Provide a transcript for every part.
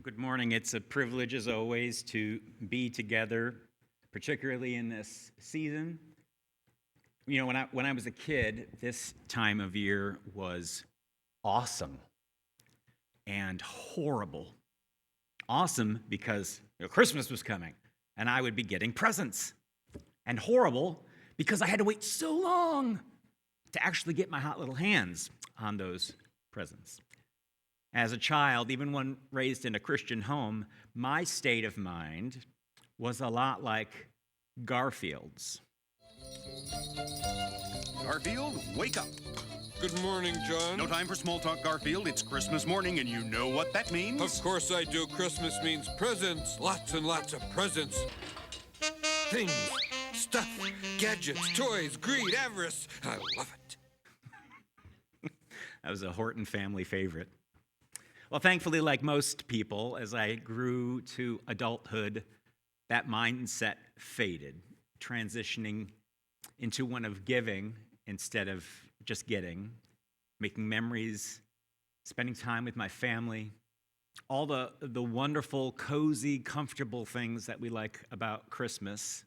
Good morning. It's a privilege, as always, to be together, particularly in this season. You know, when I was a kid, this time of year was awesome and horrible. Awesome because Christmas was coming, and I would be getting presents. And horrible because I had to wait so long to actually get my hot little hands on those presents. As a child, even when raised in a Christian home, my state of mind was a lot like Garfield's. Garfield, wake up. Good morning, John. No time for small talk, Garfield. It's Christmas morning, and you know what that means. Of course I do. Christmas means presents. Lots and lots of presents. Things, stuff, gadgets, toys, greed, avarice. I love it. That was a Horton family favorite. Well, thankfully, like most people, as I grew to adulthood, that mindset faded, transitioning into one of giving instead of just getting, making memories, spending time with my family, all the wonderful, cozy, comfortable things that we like about Christmas.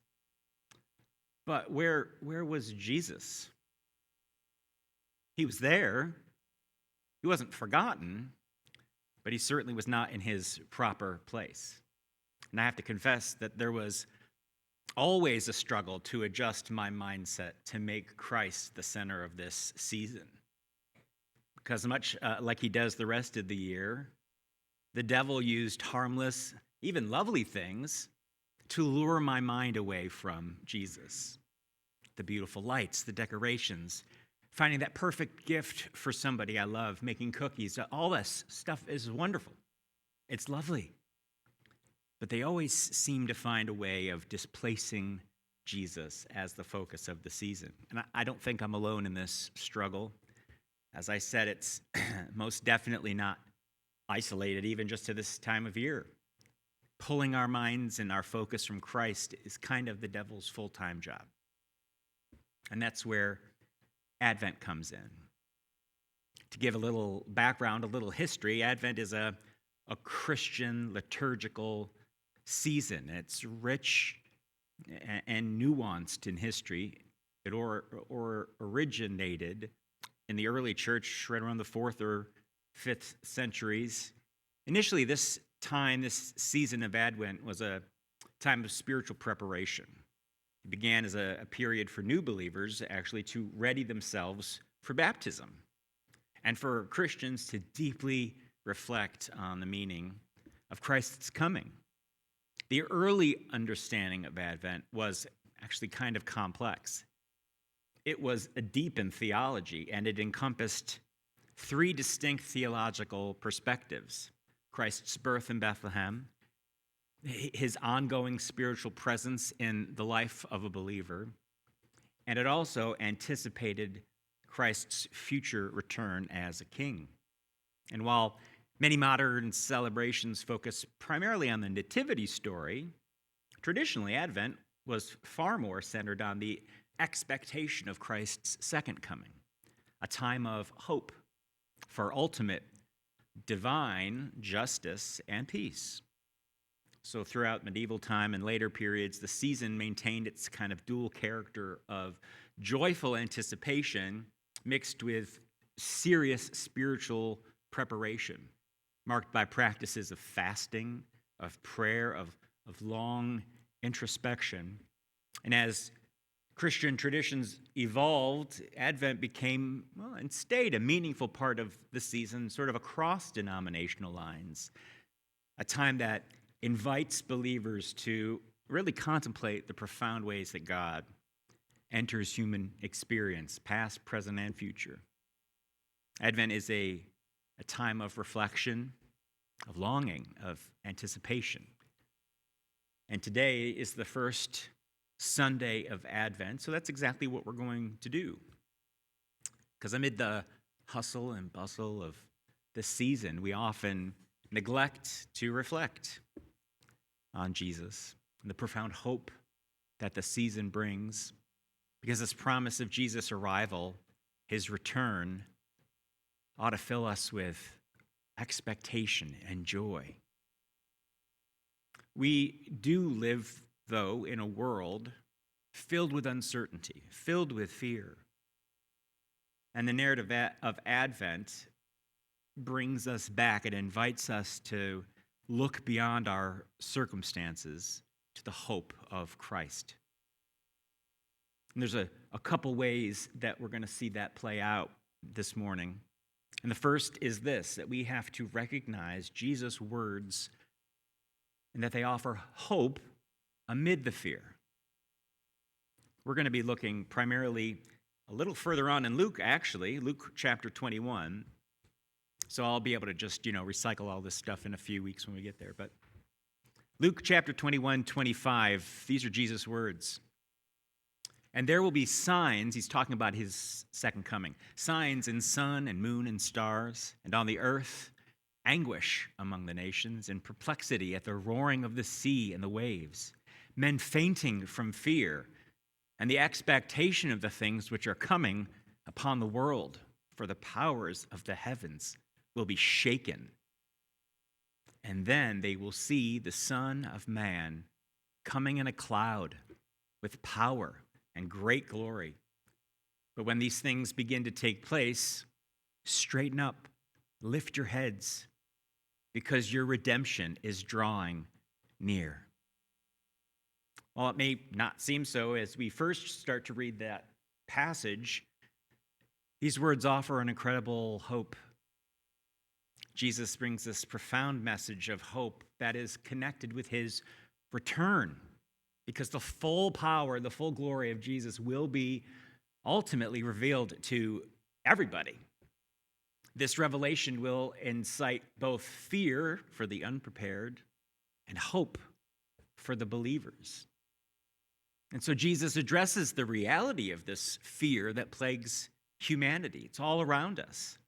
But where was Jesus? He was there. He wasn't forgotten, but he certainly was not in his proper place. And I have to confess that there was always a struggle to adjust my mindset to make Christ the center of this season. Because much like he does the rest of the year, the devil used harmless, even lovely things to lure my mind away from Jesus. The beautiful lights, the decorations, finding that perfect gift for somebody I love, making cookies, all this stuff is wonderful. It's lovely. But they always seem to find a way of displacing Jesus as the focus of the season. And I don't think I'm alone in this struggle. As I said, it's most definitely not isolated even just to this time of year. Pulling our minds and our focus from Christ is kind of the devil's full-time job. And that's where Advent comes in. To give a little background, a little history, Advent is a Christian liturgical season. It's rich and nuanced in history. It originated in the early church right around the 4th or 5th centuries. Initially, this season of Advent was a time of spiritual preparation. It began as a period for new believers actually to ready themselves for baptism and for Christians to deeply reflect on the meaning of Christ's coming. The early understanding of Advent was actually kind of complex. It was deep in theology, and it encompassed 3 distinct theological perspectives: Christ's birth in Bethlehem, his ongoing spiritual presence in the life of a believer, and it also anticipated Christ's future return as a king. And while many modern celebrations focus primarily on the nativity story, traditionally Advent was far more centered on the expectation of Christ's second coming, a time of hope for ultimate divine justice and peace. So throughout medieval time and later periods, the season maintained its kind of dual character of joyful anticipation mixed with serious spiritual preparation, marked by practices of fasting, of prayer, of long introspection. And as Christian traditions evolved, Advent became, and stayed a meaningful part of the season, sort of across denominational lines, a time that invites believers to really contemplate the profound ways that God enters human experience, past, present, and future. Advent is a time of reflection, of longing, of anticipation. And today is the first Sunday of Advent, so that's exactly what we're going to do. Because amid the hustle and bustle of this season, we often neglect to reflect on Jesus and the profound hope that the season brings, because this promise of Jesus' arrival, his return, ought to fill us with expectation and joy. We do live, though, in a world filled with uncertainty, filled with fear. And the narrative of Advent brings us back. It invites us to look beyond our circumstances to the hope of Christ. And there's a couple ways that we're going to see that play out this morning. And the first is this, that we have to recognize Jesus' words and that they offer hope amid the fear. We're going to be looking primarily a little further on in Luke, actually, Luke chapter 21. So I'll be able to just, recycle all this stuff in a few weeks when we get there. But Luke chapter 21, 25, these are Jesus' words. And there will be signs, he's talking about his second coming, signs in sun and moon and stars, and on the earth, anguish among the nations, and perplexity at the roaring of the sea and the waves, men fainting from fear, and the expectation of the things which are coming upon the world, for the powers of the heavens will be shaken. And then they will see the Son of Man coming in a cloud with power and great glory. But when these things begin to take place, straighten up, lift your heads, because your redemption is drawing near. While it may not seem so as we first start to read that passage, these words offer an incredible hope. Jesus brings this profound message of hope that is connected with his return, because the full power, the full glory of Jesus will be ultimately revealed to everybody. This revelation will incite both fear for the unprepared and hope for the believers. And so Jesus addresses the reality of this fear that plagues humanity. It's all around us.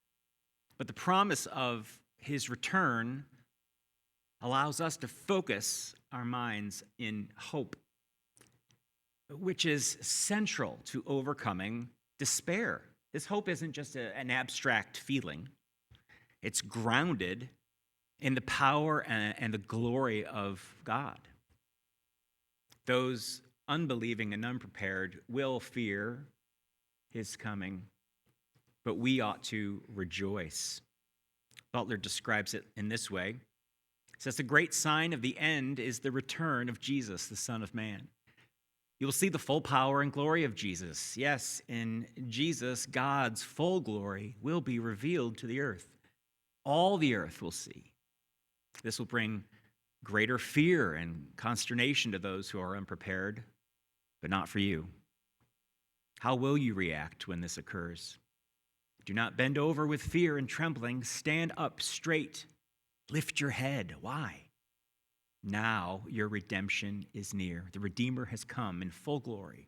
But the promise of his return allows us to focus our minds in hope, which is central to overcoming despair. This hope isn't just an abstract feeling. It's grounded in the power and the glory of God. Those unbelieving and unprepared will fear his coming, but we ought to rejoice. Butler describes it in this way. He says, the great sign of the end is the return of Jesus, the Son of Man. You will see the full power and glory of Jesus. Yes, in Jesus, God's full glory will be revealed to the earth. All the earth will see. This will bring greater fear and consternation to those who are unprepared, but not for you. How will you react when this occurs? Do not bend over with fear and trembling. Stand up straight. Lift your head. Why? Now your redemption is near. The Redeemer has come in full glory.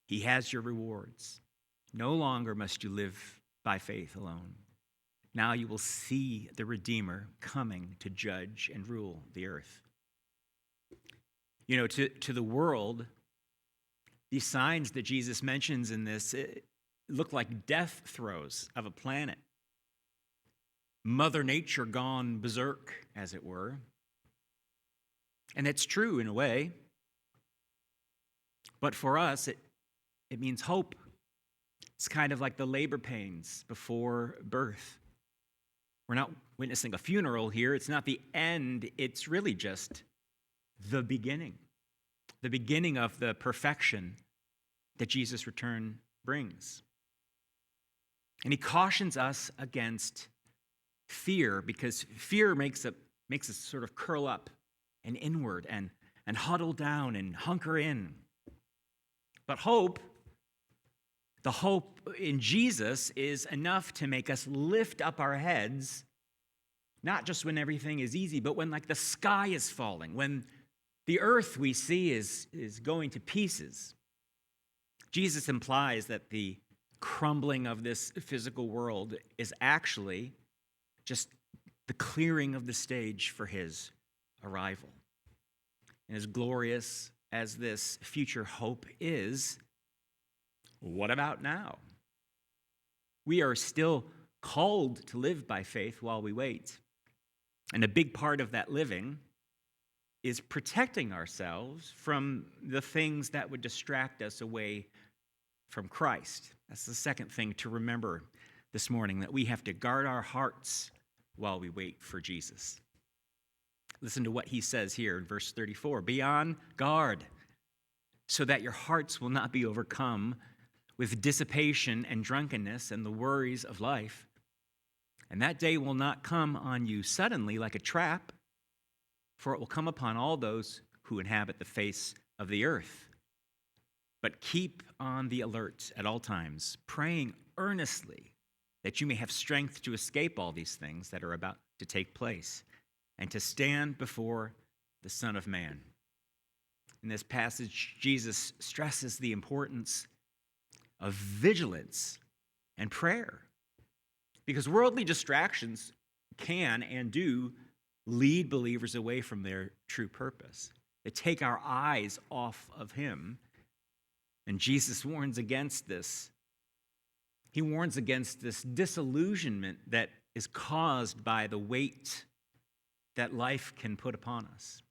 He has your rewards. No longer must you live by faith alone. Now you will see the Redeemer coming to judge and rule the earth. To the world, these signs that Jesus mentions in this look like death throes of a planet. Mother Nature gone berserk, as it were. And it's true in a way. But for us, it means hope. It's kind of like the labor pains before birth. We're not witnessing a funeral here. It's not the end. It's really just the beginning of the perfection that Jesus' return brings. And he cautions us against fear, because fear makes us sort of curl up and inward and huddle down and hunker in. But hope, the hope in Jesus, is enough to make us lift up our heads, not just when everything is easy, but when the sky is falling, when the earth we see is going to pieces. Jesus implies that the crumbling of this physical world is actually just the clearing of the stage for his arrival. And as glorious as this future hope is, what about now? We are still called to live by faith while we wait. And a big part of that living is protecting ourselves from the things that would distract us away from Christ. That's the second thing to remember this morning, that we have to guard our hearts while we wait for Jesus. Listen to what he says here in verse 34. Be on guard so that your hearts will not be overcome with dissipation and drunkenness and the worries of life. And that day will not come on you suddenly like a trap, for it will come upon all those who inhabit the face of the earth. But keep on the alert at all times, praying earnestly that you may have strength to escape all these things that are about to take place and to stand before the Son of Man. In this passage, Jesus stresses the importance of vigilance and prayer, because worldly distractions can and do lead believers away from their true purpose. They take our eyes off of him, and Jesus warns against this. He warns against this disillusionment that is caused by the weight that life can put upon us.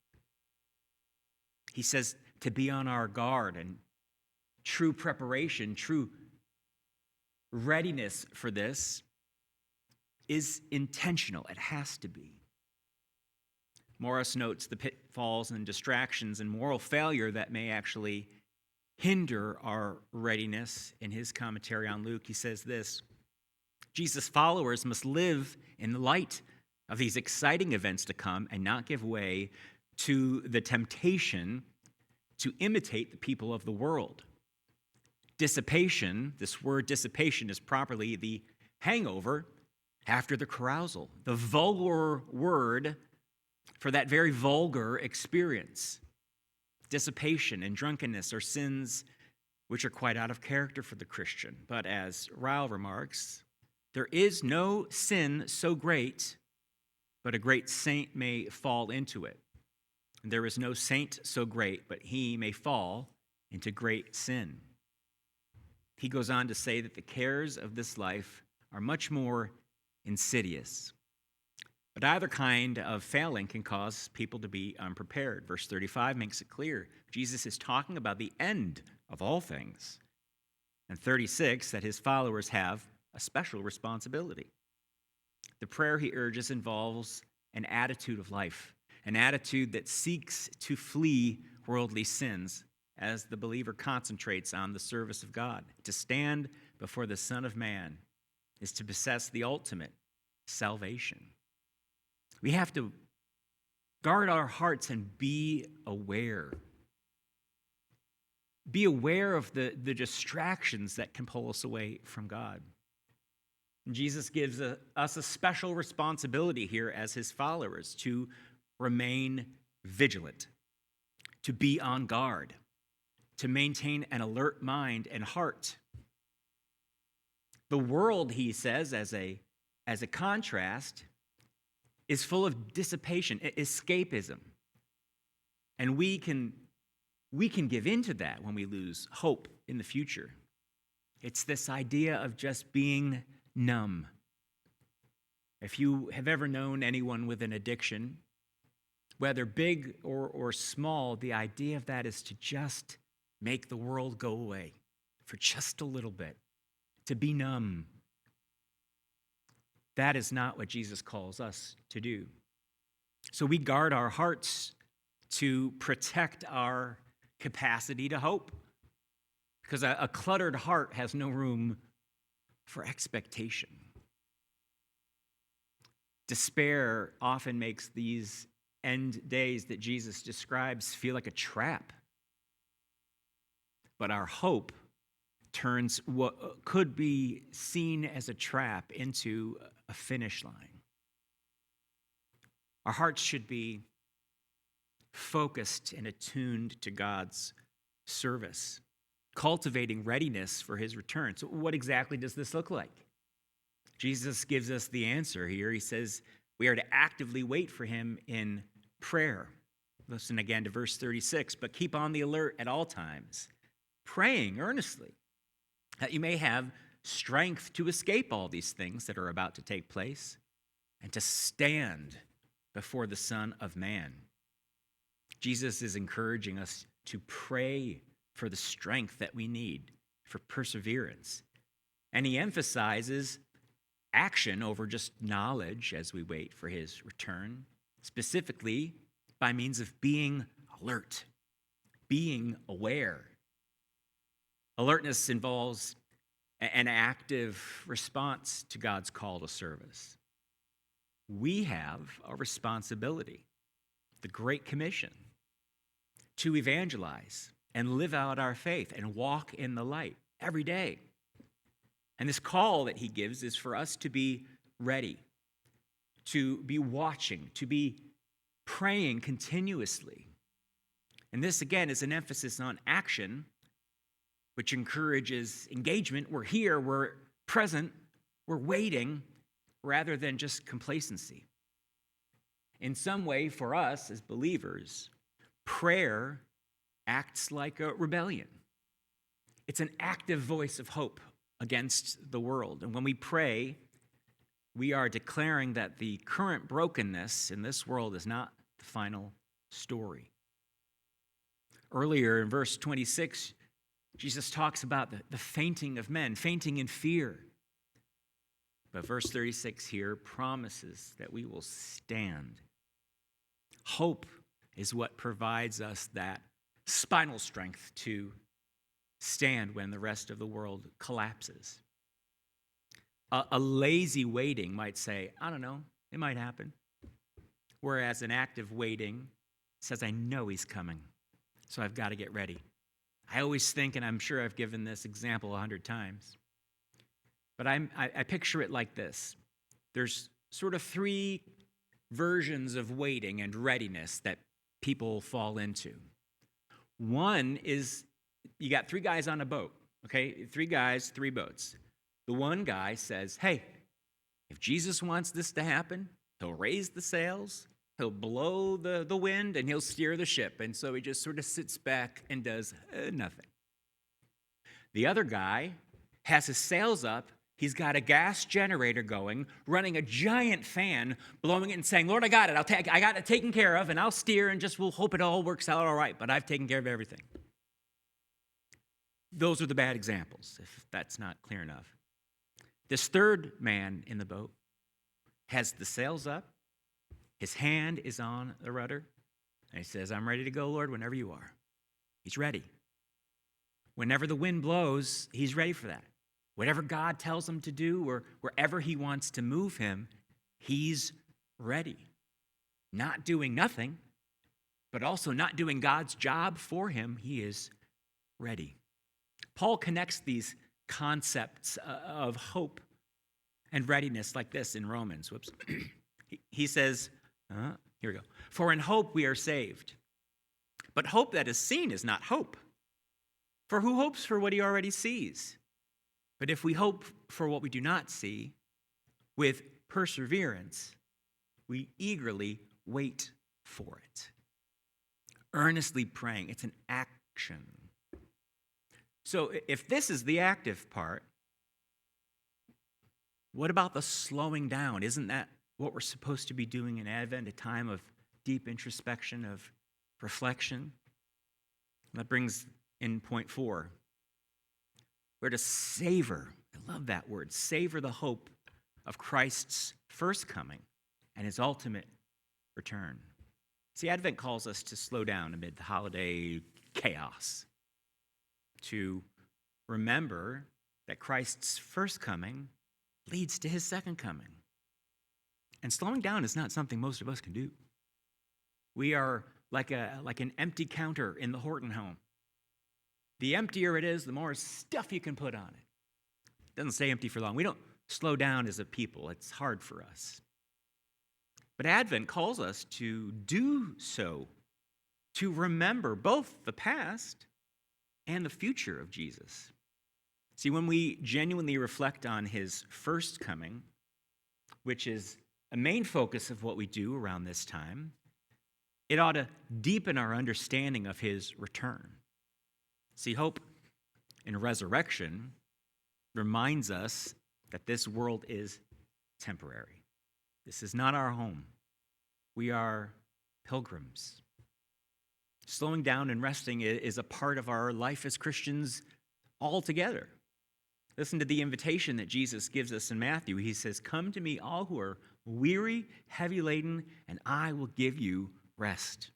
He says to be on our guard, and true preparation, true readiness for this is intentional. It has to be. Morris notes the pitfalls and distractions and moral failure that may actually hinder our readiness in his commentary on Luke. He says this: Jesus' followers must live in the light of these exciting events to come and not give way to the temptation to imitate the people of the world. Dissipation, this word dissipation is properly the hangover after the carousal, the vulgar word for that very vulgar experience. Dissipation and drunkenness are sins which are quite out of character for the Christian. But as Ryle remarks, there is no sin so great, but a great saint may fall into it. And there is no saint so great, but he may fall into great sin. He goes on to say that the cares of this life are much more insidious. But either kind of failing can cause people to be unprepared. Verse 35 makes it clear. Jesus is talking about the end of all things. And 36, that his followers have a special responsibility. The prayer he urges involves an attitude of life, an attitude that seeks to flee worldly sins as the believer concentrates on the service of God. To stand before the Son of Man is to possess the ultimate salvation. We have to guard our hearts and be aware. Be aware of the distractions that can pull us away from God. And Jesus gives us a special responsibility here as his followers to remain vigilant, to be on guard, to maintain an alert mind and heart. The world, he says, as a contrast, is full of dissipation, escapism. And we can give into that when we lose hope in the future. It's this idea of just being numb. If you have ever known anyone with an addiction, whether big or small, the idea of that is to just make the world go away for just a little bit, to be numb. That is not what Jesus calls us to do. So we guard our hearts to protect our capacity to hope, because a cluttered heart has no room for expectation. Despair often makes these end days that Jesus describes feel like a trap. But our hope turns what could be seen as a trap into a finish line. Our hearts should be focused and attuned to God's service, cultivating readiness for his return. So what exactly does this look like? Jesus gives us the answer here. He says we are to actively wait for him in prayer. Listen again to verse 36. But keep on the alert at all times, praying earnestly, that you may have strength to escape all these things that are about to take place and to stand before the Son of Man. Jesus is encouraging us to pray for the strength that we need for perseverance. And he emphasizes action over just knowledge as we wait for his return, specifically by means of being alert, being aware. Alertness involves an active response to God's call to service. We have a responsibility, the Great Commission, to evangelize and live out our faith and walk in the light every day. And this call that he gives is for us to be ready, to be watching, to be praying continuously. And this, again, is an emphasis on action, which encourages engagement. We're here, we're present, we're waiting, rather than just complacency. In some way, for us as believers, prayer acts like a rebellion. It's an active voice of hope against the world. And when we pray, we are declaring that the current brokenness in this world is not the final story. Earlier in verse 26, Jesus talks about the fainting of men, fainting in fear. But verse 36 here promises that we will stand. Hope is what provides us that spinal strength to stand when the rest of the world collapses. A lazy waiting might say, I don't know, it might happen. Whereas an active waiting says, I know he's coming, so I've got to get ready. I always think, and I'm sure I've given this example 100 times, but I picture it like this. There's sort of three versions of waiting and readiness that people fall into. One is, you got three guys on a boat, okay? Three guys, three boats. The one guy says, hey, if Jesus wants this to happen, he'll raise the sails, he'll blow the wind, and he'll steer the ship. And so he just sort of sits back and does nothing. The other guy has his sails up, he's got a gas generator going, running a giant fan, blowing it and saying, Lord, I got it. I got it taken care of, and I'll steer and just we'll hope it all works out all right, but I've taken care of everything. Those are the bad examples, if that's not clear enough. This third man in the boat has the sails up, his hand is on the rudder, and he says, I'm ready to go, Lord, whenever you are. He's ready. Whenever the wind blows, he's ready for that. Whatever God tells him to do or wherever he wants to move him, he's ready. Not doing nothing, but also not doing God's job for him. He is ready. Paul connects these concepts of hope and readiness like this in Romans. Whoops. He says, here we go. For in hope we are saved. But hope that is seen is not hope. For who hopes for what he already sees? But if we hope for what we do not see, with perseverance, we eagerly wait for it. Earnestly praying. It's an action. So if this is the active part, what about the slowing down? Isn't that what we're supposed to be doing in Advent, a time of deep introspection, of reflection? That brings in point 4. We're to savor, I love that word, savor the hope of Christ's first coming and his ultimate return. See, Advent calls us to slow down amid the holiday chaos, to remember that Christ's first coming leads to his second coming. And slowing down is not something most of us can do. We are like an empty counter in the Horton home. The emptier it is, the more stuff you can put on it. It doesn't stay empty for long. We don't slow down as a people. It's hard for us. But Advent calls us to do so, to remember both the past and the future of Jesus. See, when we genuinely reflect on his first coming, which is a main focus of what we do around this time, it ought to deepen our understanding of his return. See, hope in resurrection reminds us that this world is temporary. This is not our home. We are pilgrims. Slowing down and resting is a part of our life as Christians altogether. Listen to the invitation that Jesus gives us in Matthew. He says, "Come to me, all who are weary, heavy laden, and I will give you rest.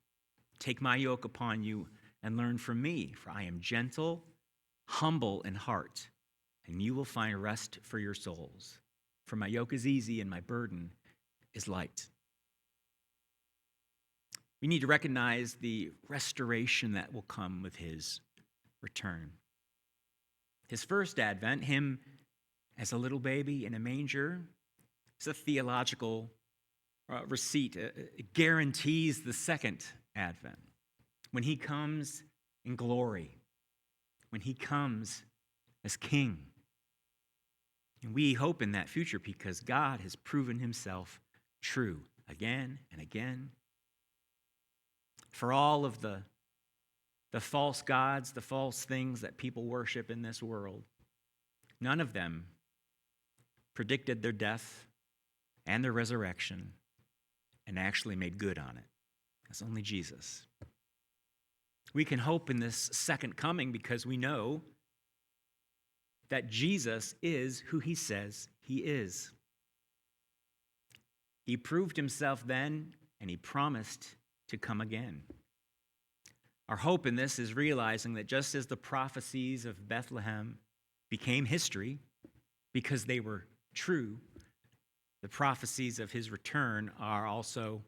Take my yoke upon you and learn from me, for I am gentle, humble in heart, and you will find rest for your souls. For my yoke is easy and my burden is light." We need to recognize the restoration that will come with his return. His first advent, him as a little baby in a manger, is a theological receipt. It guarantees the second advent, when he comes in glory, when he comes as king. And we hope in that future because God has proven himself true again and again. For all of the false gods, the false things that people worship in this world, none of them predicted their death and their resurrection and actually made good on it. That's only Jesus. We can hope in this second coming because we know that Jesus is who he says he is. He proved himself then, and he promised to come again. Our hope in this is realizing that just as the prophecies of Bethlehem became history because they were true, the prophecies of his return are also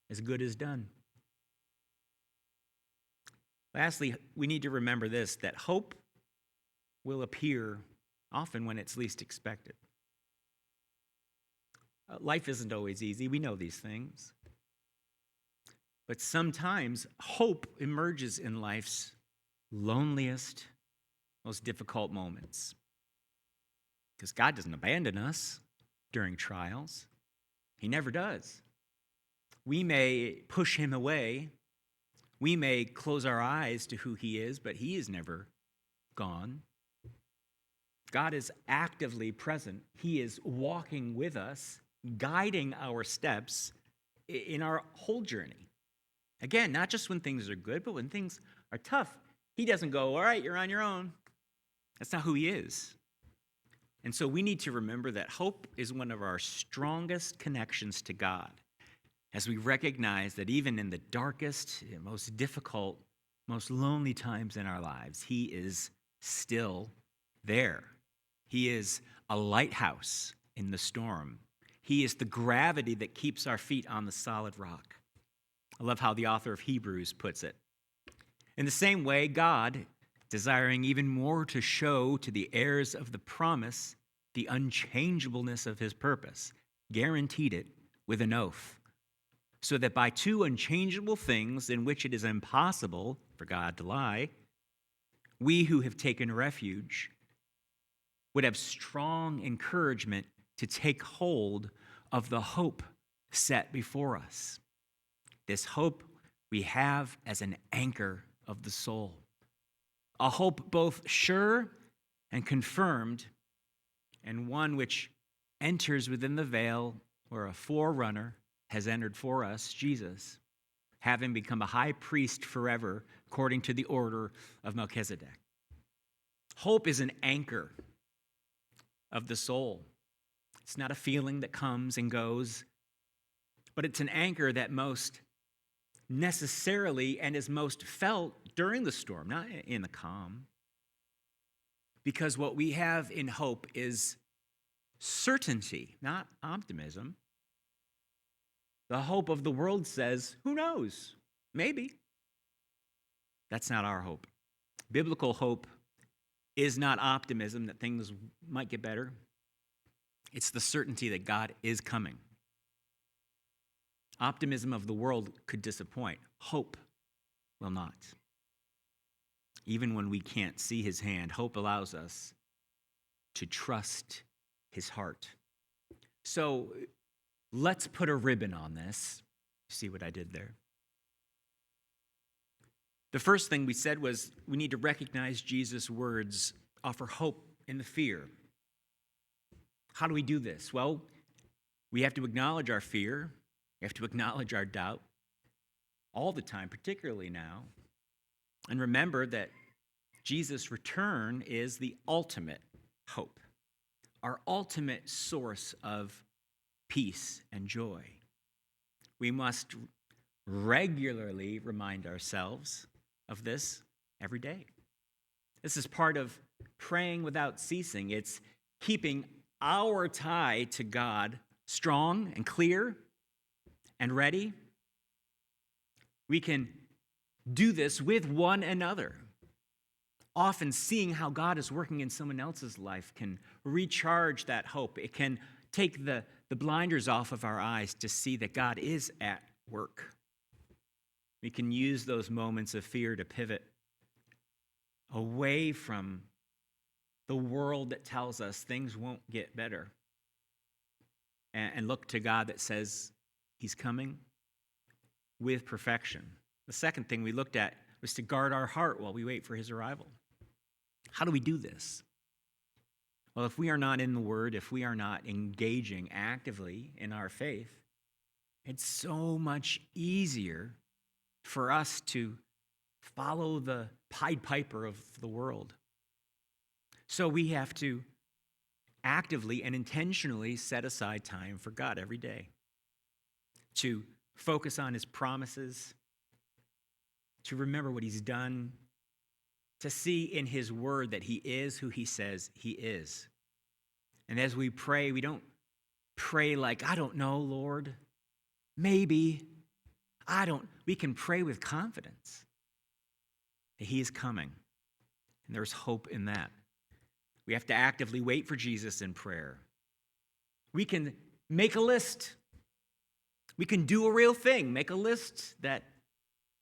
as good as done. Lastly, we need to remember this, that hope will appear often when it's least expected. Life isn't always easy. We know these things. But sometimes hope emerges in life's loneliest, most difficult moments. Because God doesn't abandon us during trials. He never does. We may push him away. We may close our eyes to who he is, but he is never gone. God is actively present. He is walking with us, guiding our steps in our whole journey. Again, not just when things are good, but when things are tough. He doesn't go, "All right, you're on your own." That's not who he is. And so we need to remember that hope is one of our strongest connections to God, as we recognize that even in the darkest, most difficult, most lonely times in our lives, he is still there. He is a lighthouse in the storm. He is the gravity that keeps our feet on the solid rock. I love how the author of Hebrews puts it. In the same way, God, desiring even more to show to the heirs of the promise the unchangeableness of his purpose, guaranteed it with an oath, so that by two unchangeable things in which it is impossible for God to lie, we who have taken refuge would have strong encouragement to take hold of the hope set before us. This hope we have as an anchor of the soul, a hope both sure and confirmed, and one which enters within the veil where a forerunner has entered for us, Jesus, having become a high priest forever according to the order of Melchizedek. Hope is an anchor of the soul. It's not a feeling that comes and goes, but it's an anchor that most necessarily and is most felt during the storm, not in the calm. Because what we have in hope is certainty, not optimism. The hope of the world says, who knows? Maybe. That's not our hope. Biblical hope is not optimism that things might get better. It's the certainty that God is coming. Optimism of the world could disappoint. Hope will not. Even when we can't see his hand, hope allows us to trust his heart. So let's put a ribbon on this. See what I did there? The first thing we said was we need to recognize Jesus' words offer hope in the fear. How do we do this? Well, we have to acknowledge our fear. We have to acknowledge our doubt all the time, particularly now. And remember that Jesus' return is the ultimate hope, our ultimate source of peace and joy. We must regularly remind ourselves of this every day. This is part of praying without ceasing. It's keeping our tie to God strong and clear and ready. We can do this with one another. Often seeing how God is working in someone else's life can recharge that hope. It can take the blinders off of our eyes to see that God is at work. We can use those moments of fear to pivot away from the world that tells us things won't get better and look to God that says he's coming with perfection. The second thing we looked at was to guard our heart while we wait for his arrival. How do we do this? Well, if we are not in the Word, if we are not engaging actively in our faith, it's so much easier for us to follow the Pied Piper of the world. So we have to actively and intentionally set aside time for God every day to focus on his promises, to remember what he's done, to see in his word that he is who he says he is. And as we pray, we don't pray like, I don't know, Lord, maybe, we can pray with confidence that he is coming. And there's hope in that. We have to actively wait for Jesus in prayer. We can make a list. We can do a real thing, make a list that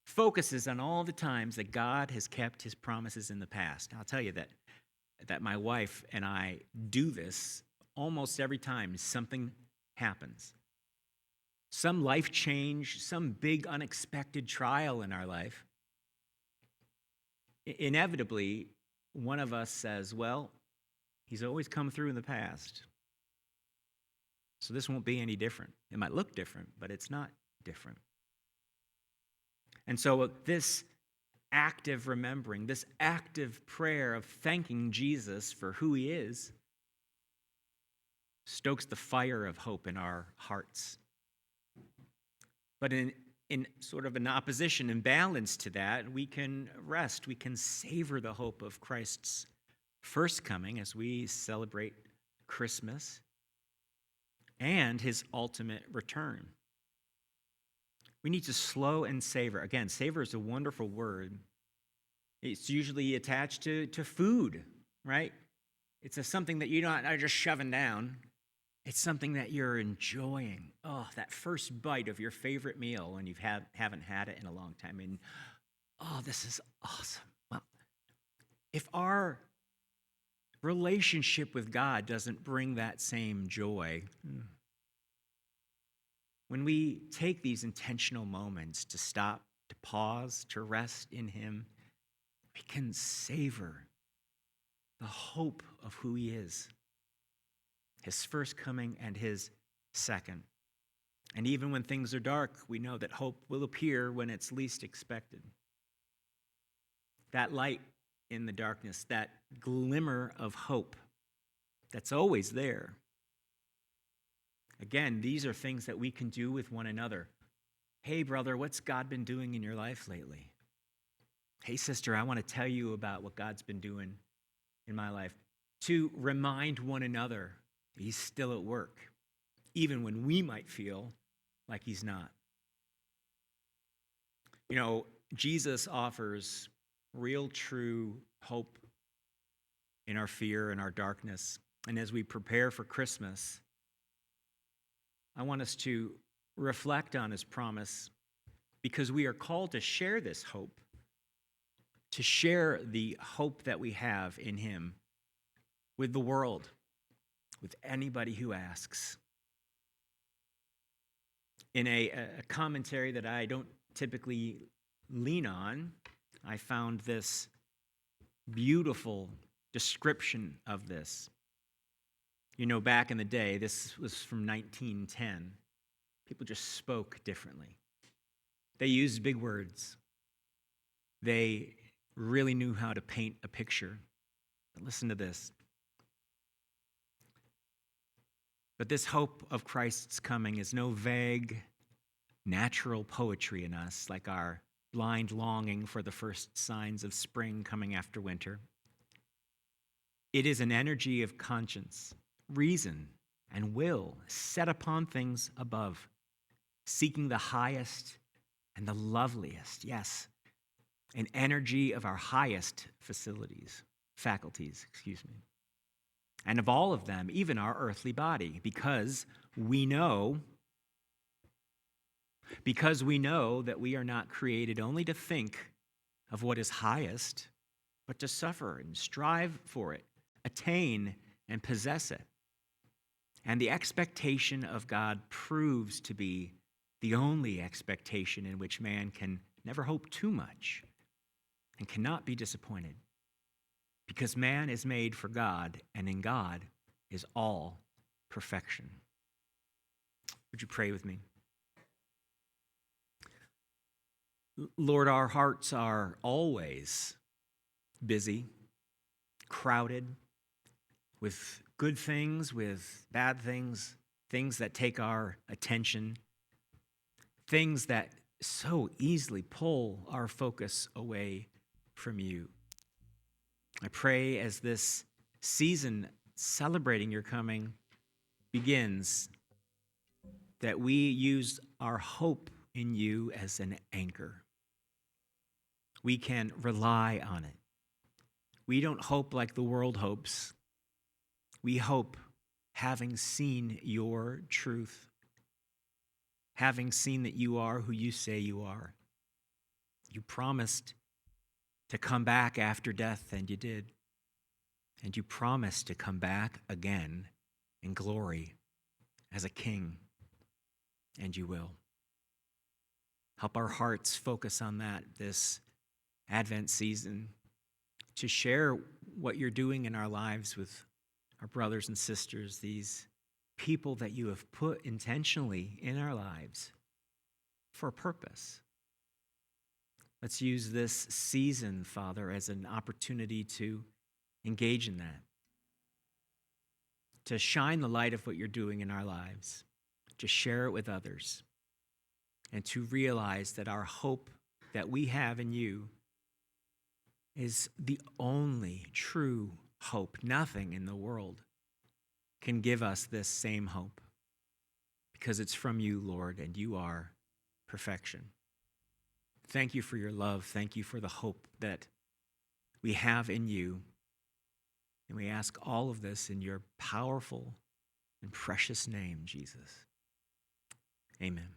focuses on all the times that God has kept his promises in the past. I'll tell you that my wife and I do this almost every time something happens. Some life change, some big unexpected trial in our life. Inevitably, one of us says, well, he's always come through in the past. So this won't be any different. It might look different, but it's not different. And so this active remembering, this active prayer of thanking Jesus for who he is, stokes the fire of hope in our hearts. But in sort of an opposition and balance to that, we can rest, we can savor the hope of Christ's first coming as we celebrate Christmas and his ultimate return. We need to slow and savor. Again, savor is a wonderful word. It's usually attached to food, right? It's something that you're not just shoving down. It's something that you're enjoying. Oh, that first bite of your favorite meal when you haven't had it in a long time. And, oh, this is awesome. Well, if our relationship with God doesn't bring that same joy, when we take these intentional moments to stop, to pause, to rest in him, we can savor the hope of who he is, his first coming and his second. And even when things are dark, we know that hope will appear when it's least expected. That light in the darkness, that glimmer of hope that's always there. Again, these are things that we can do with one another. Hey, brother, what's God been doing in your life lately? Hey, sister, I want to tell you about what God's been doing in my life. To remind one another he's still at work, even when we might feel like he's not. You know, Jesus offers real, true hope in our fear and our darkness. And as we prepare for Christmas, I want us to reflect on his promise because we are called to share this hope, to share the hope that we have in him with the world, with anybody who asks. In a commentary that I don't typically lean on, I found this beautiful description of this. You know, back in the day, this was from 1910, people just spoke differently. They used big words. They really knew how to paint a picture. But listen to this. But this hope of Christ's coming is no vague, natural poetry in us, like our blind longing for the first signs of spring coming after winter. It is an energy of conscience, reason, and will set upon things above, seeking the highest and the loveliest, yes, an energy of our highest faculties, and of all of them, even our earthly body, because we know that we are not created only to think of what is highest, but to suffer and strive for it, attain and possess it. And the expectation of God proves to be the only expectation in which man can never hope too much and cannot be disappointed. Because man is made for God, and in God is all perfection. Would you pray with me? Lord, our hearts are always busy, crowded with good things, with bad things, things that take our attention, things that so easily pull our focus away from you. I pray as this season celebrating your coming begins, that we use our hope in you as an anchor. We can rely on it. We don't hope like the world hopes. We hope having seen your truth, having seen that you are who you say you are. You promised to come back after death, and you did. And you promised to come back again in glory as a king, and you will. Help our hearts focus on that this Advent season, to share what you're doing in our lives with our brothers and sisters, these people that you have put intentionally in our lives for a purpose. Let's use this season, Father, as an opportunity to engage in that, to shine the light of what you're doing in our lives, to share it with others, and to realize that our hope that we have in you is the only true hope. Nothing in the world can give us this same hope, because it's from you, Lord, and you are perfection. Thank you for your love. Thank you for the hope that we have in you. And we ask all of this in your powerful and precious name, Jesus. Amen.